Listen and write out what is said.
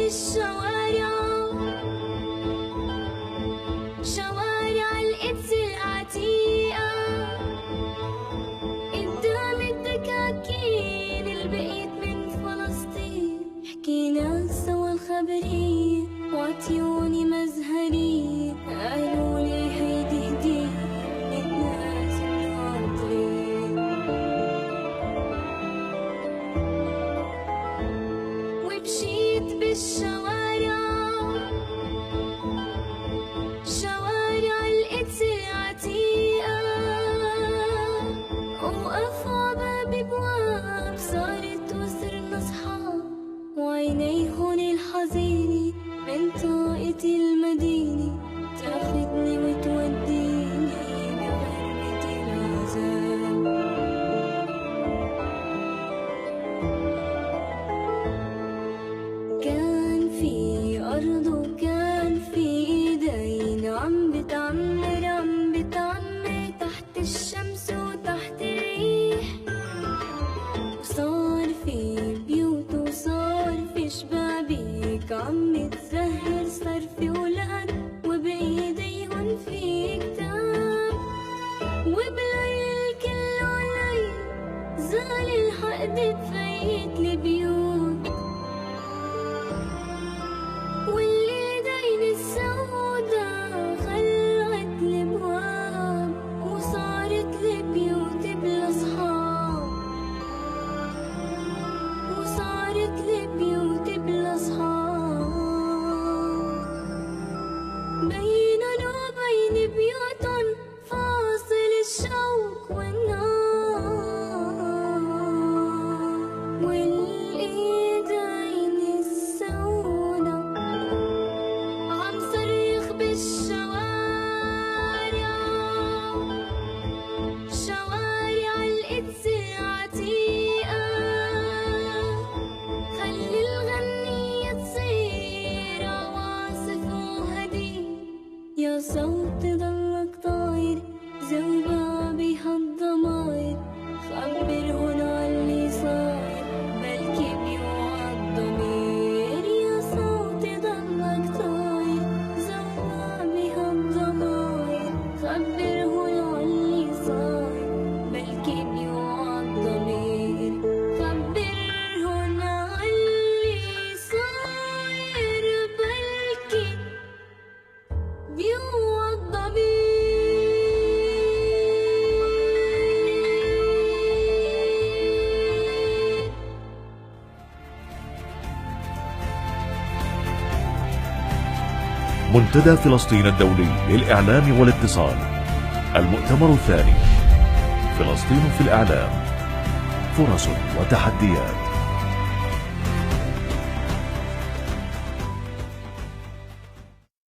بالشوارع، شوارع القدس العتيقة، قدام الدكاكين اللي بقيت من فلسطين. حكينا سوا الخبرية وعطيوني مزهرية، قالولي هيدي هدية للناس الناطرين. ومشيت بالشوارع، شوارع القدس العتيقة، وقف عباب بواب صارت وصرنا أصحاب، وعينيهن الحزينة من طاقة المدينة تاخدني وتوديني بغربة العذاب. كان في أرض وكان في إيدين عم بتعمر تحت الشمس وتحت الريح، وصار في بيوت وصار في شبابيك عم تزهر، صار في ولاد وبإيديهن في كتاب، وبليل كله ليل زال الحقد تفيت البيوت، والإيدين السودا خلعت الابواب، وصارت البيوت بلا صحاب، وصارت البيوت بلا صحاب. بينن وبين بيوتن فاصل الشوق والنار، والإيدين السودا عم صرخ بالشوارع، شوارع القدس العتيقة. خلي الغنية تصير عواصف وهدي، يا صوت ضلك طاير زوبة بهالضماير، خبرهن عاللي صاير بلكي بيوعى الضمير. يا صوت ضلك طاير زوبة بهالضماير، خبرهن عاللي صاير بلكي بيوعى الضمير. خبرهن عاللي صاير بلكي بيوعى الضمير. منتدى فلسطين الدولي للإعلام والاتصال، المؤتمر الثاني، فلسطين في الإعلام، فرص وتحديات.